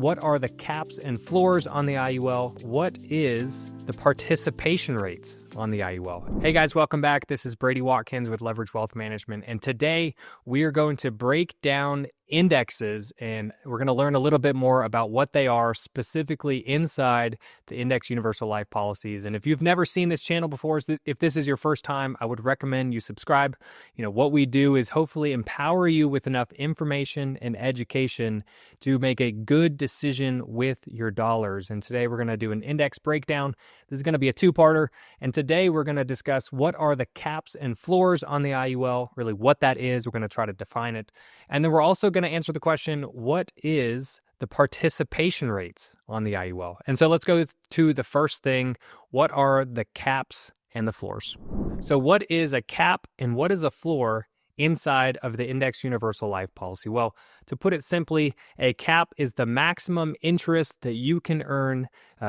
what are the caps and floors on the IUL? What is the participation rates on the IUL? Hey guys, welcome back. This is Brady Watkins with Leverage Wealth Management, and today we are going to break down indexes, and we're going to learn a little bit more about what they are specifically inside the Index Universal Life policies. And if you've never seen this channel before, if this is your first time, I would recommend you subscribe. What we do is hopefully empower you with enough information and education to make a good decision with your dollars. And today we're going to do an index breakdown. This is going to be a two-parter, and today we're going to discuss what are the caps and floors on the IUL, really what that is. We're going to try to define it. And then we're also going to answer the question, what is the participation rates on the IUL? And so let's go to the first thing. What are the caps and the floors? So what is a cap and what is a floor inside of the Index Universal Life policy? Well, to put it simply, a cap is the maximum interest that you can earn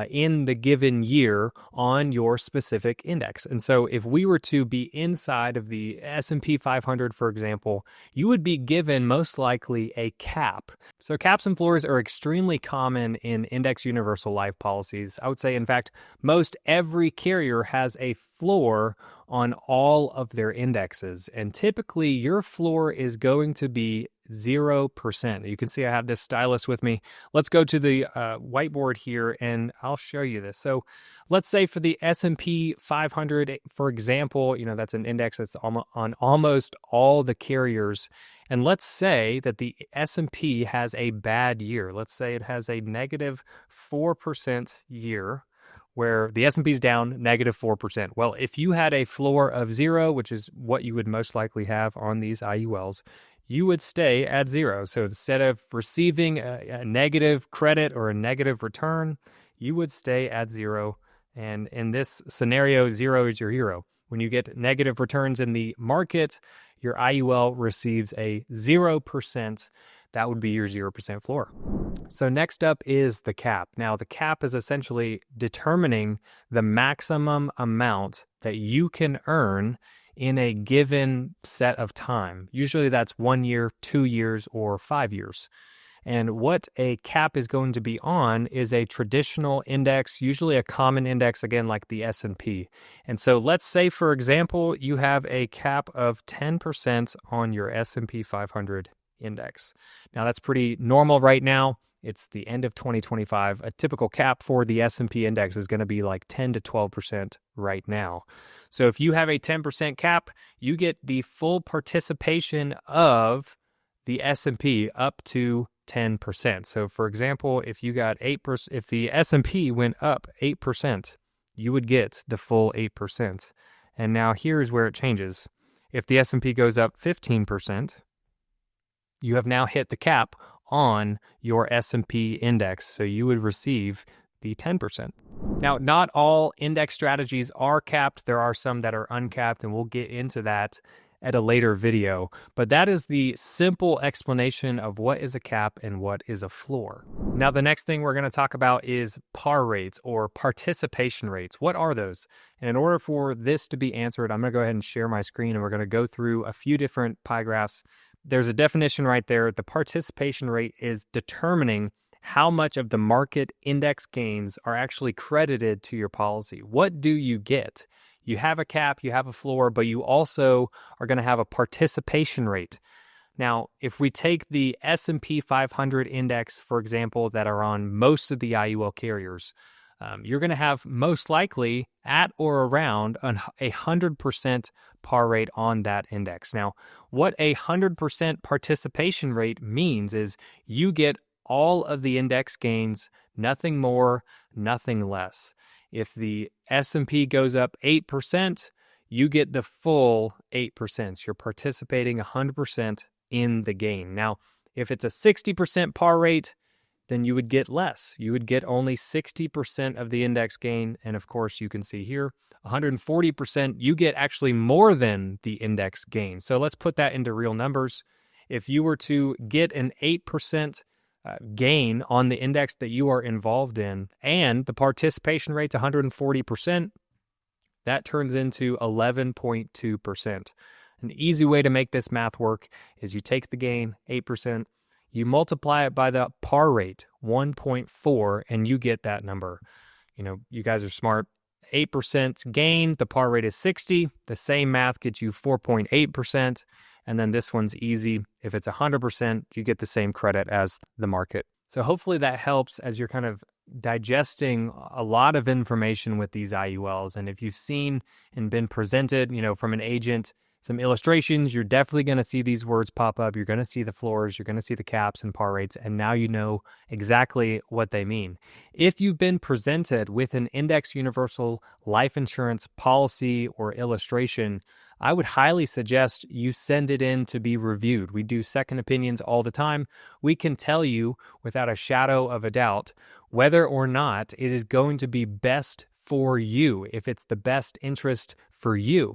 in the given year on your specific index. And so if we were to be inside of the S&P 500, for example, you would be given most likely a cap. So caps and floors are extremely common in Index Universal Life policies. I would say, in fact, most every carrier has a floor on all of their indexes. And typically your floor is going to be 0%. You can see I have this stylus with me. Let's go to the whiteboard here and I'll show you this. So let's say for the S&P 500, for example, that's an index that's on almost all the carriers. And let's say that the S&P has a bad year. Let's say it has a negative 4% year, where the S&P is down negative 4%. Well, if you had a floor of 0, which is what you would most likely have on these IULs, you would stay at 0. So instead of receiving a negative credit or a negative return, you would stay at 0. And in this scenario, 0 is your hero. When you get negative returns in the market, your IUL receives a 0%. That would be your 0% floor. So next up is the cap. Now, the cap is essentially determining the maximum amount that you can earn in a given set of time. Usually that's 1 year, 2 years, or 5 years. And what a cap is going to be on is a traditional index, usually a common index, again, like the S&P. And so let's say, for example, you have a cap of 10% on your S&P 500 index. Now, that's pretty normal right now. It's the end of 2025. A typical cap for the S&P index is going to be like 10 to 12% right now. So if you have a 10% cap, you get the full participation of the S&P up to 10%. So for example, if you got 8%, if the S&P went up 8%, you would get the full 8%. And now here's where it changes. If the S&P goes up 15%, you have now hit the cap on your S&P index, so you would receive the 10%. Now, not all index strategies are capped. There are some that are uncapped, and we'll get into that at a later video. But that is the simple explanation of what is a cap and what is a floor. Now, the next thing we're going to talk about is par rates or participation rates. What are those? And in order for this to be answered, I'm going to go ahead and share my screen, and we're going to go through a few different pie graphs. There's a definition right there. The participation rate is determining how much of the market index gains are actually credited to your policy. What do you get? You have a cap, you have a floor, but you also are going to have a participation rate. Now, if we take the S&P 500 index, for example, that are on most of the IUL carriers, you're going to have most likely at or around a 100% par rate on that index. Now, what a 100% participation rate means is you get all of the index gains, nothing more, nothing less. If the S&P goes up 8%, you get the full 8%. You're participating 100% in the gain. Now, if it's a 60% par rate, then you would get less. You would get only 60% of the index gain. And of course, you can see here, 140%, you get actually more than the index gain. So let's put that into real numbers. If you were to get an 8% gain on the index that you are involved in, and the participation rate's 140%, that turns into 11.2%. An easy way to make this math work is you take the gain, 8%, you multiply it by the par rate, 1.4, and you get that number. You guys are smart. 8% gain, the par rate is 60. The same math gets you 4.8%. And then this one's easy. If it's 100%, you get the same credit as the market. So hopefully that helps as you're kind of digesting a lot of information with these IULs. And if you've seen and been presented, from an agent, some illustrations, you're definitely going to see these words pop up. You're going to see the floors, you're going to see the caps and par rates, and now you know exactly what they mean. If you've been presented with an index universal life insurance policy or illustration, I would highly suggest you send it in to be reviewed. We do second opinions all the time. We can tell you without a shadow of a doubt whether or not it is going to be best for you, if it's the best interest for you.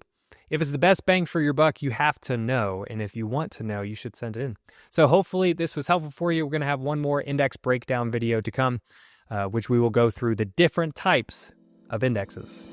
If it's the best bang for your buck, you have to know. And if you want to know, you should send it in. So hopefully this was helpful for you. We're going to have one more index breakdown video to come, which we will go through the different types of indexes.